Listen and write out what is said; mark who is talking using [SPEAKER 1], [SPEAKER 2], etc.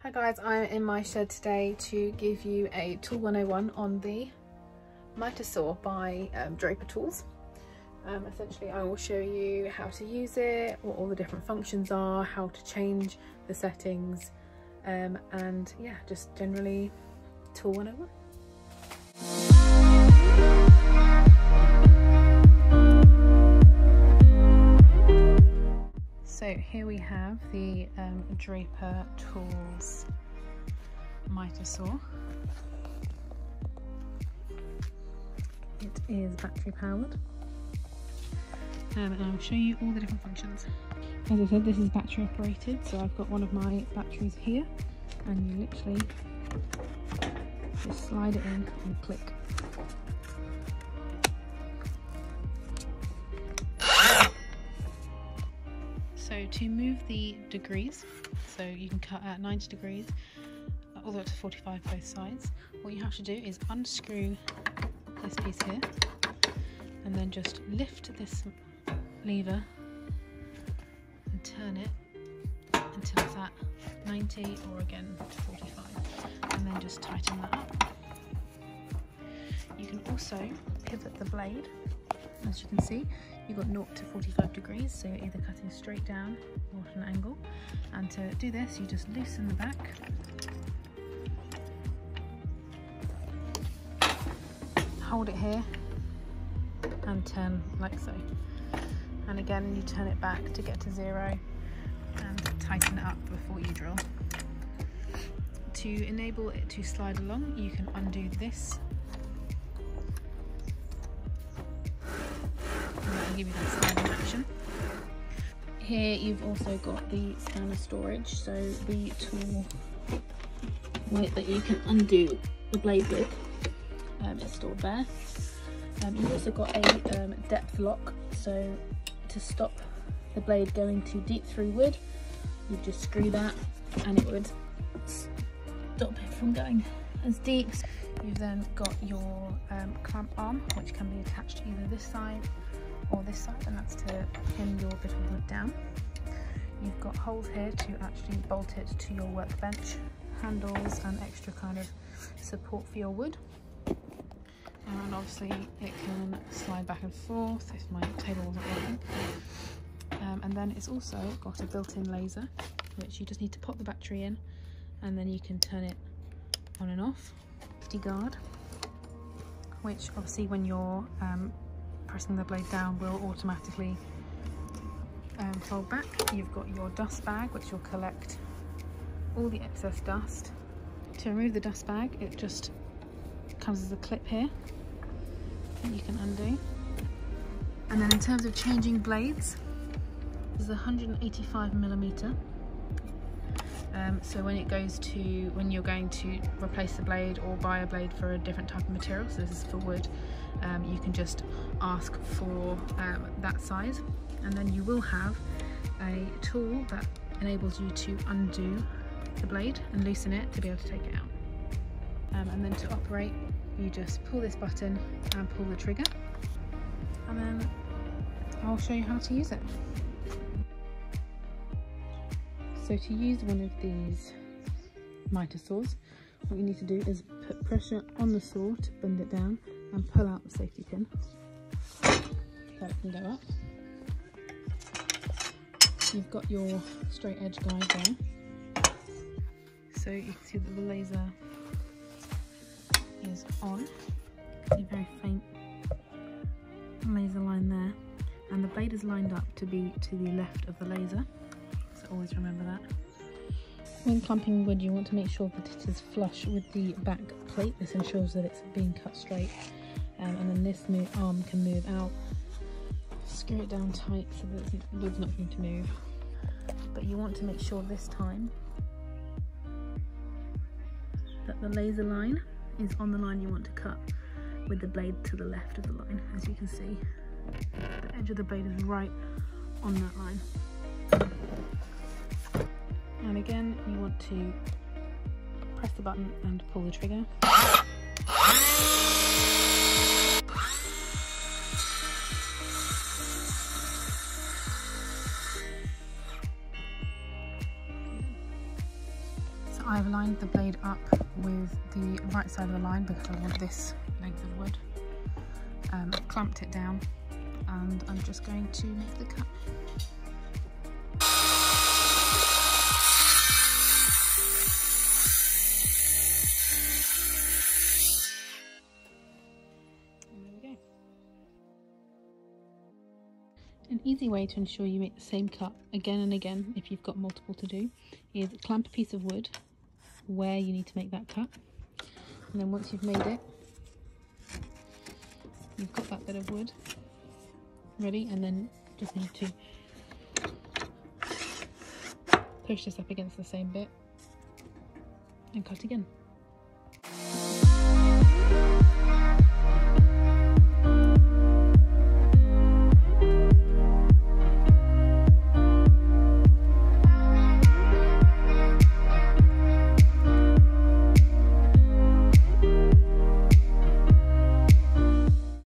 [SPEAKER 1] Hi guys, I'm in my shed today to give you a Tool 101 on the Mitre Saw by Draper tools. Essentially I will show you how to use it, what all the different functions are, how to change the settings, and yeah, just generally Tool 101. So here we have the Draper Tools Mitre Saw. It is battery powered, and I'll show you all the different functions. As I said, this is battery operated, so I've got one of my batteries here, and you literally just slide it in and click. So to move the degrees, so you can cut at 90 degrees all the way up to 45 both sides, what you have to do is unscrew this piece here and then just lift this lever and turn it until it's at 90 or again to 45, and then just tighten that up. You can also pivot the blade. As you can see, you've got 0 to 45 degrees, so you're either cutting straight down or at an angle. And to do this, you just loosen the back, hold it here and turn like so. And again, you turn it back to get to 0 and tighten it up before you drill. To enable it to slide along, you can undo this. Give you that sliding action. Here you've also got the spanner storage, so the tool weight that you can undo the blade with is stored there. You've also got a depth lock, so to stop the blade going too deep through wood, you just screw that and it would stop it from going as deep. You've then got your clamp arm, which can be attached to either this side or this side, and that's to pin your bit of wood down. You've got holes here to actually bolt it to your workbench, handles and extra kind of support for your wood. And obviously it can slide back and forth if my table wasn't working. And then it's also got a built-in laser, which you just need to pop the battery in and then you can turn it on and off. Safety guard, which obviously when you're pressing the blade down will automatically fold back. You've got your dust bag, which will collect all the excess dust. To remove the dust bag, it just comes as a clip here that you can undo. And then in terms of changing blades, this is 185mm. So when you're going to replace the blade or buy a blade for a different type of material, so this is for wood, you can just ask for that size, and then you will have a tool that enables you to undo the blade and loosen it to be able to take it out. And then to operate, you just pull this button and pull the trigger, and then I'll show you how to use it. So to use one of these mitre saws, what you need to do is put pressure on the saw to bend it down and pull out the safety pin so it can go up. You've got your straight edge guide there, so you can see that the laser is on. A very faint laser line there, and the blade is lined up to be to the left of the laser. Always remember that. When clamping wood, you want to make sure that it is flush with the back plate. This ensures that it's being cut straight, and then this arm can move out. Screw it down tight so that the wood's not going to move. But you want to make sure this time that the laser line is on the line you want to cut, with the blade to the left of the line. As you can see, the edge of the blade is right on that line. And again, you want to press the button and pull the trigger.
[SPEAKER 2] I've lined the blade up with the right side of the line because I want this length of wood. I've clamped it down and I'm just going to make the cut. And there we go.
[SPEAKER 1] An easy way to ensure you make the same cut again and again, if you've got multiple to do, is clamp a piece of wood where you need to make that cut, and then once you've made it, you've got that bit of wood ready, and then just need to push this up against the same bit and cut again.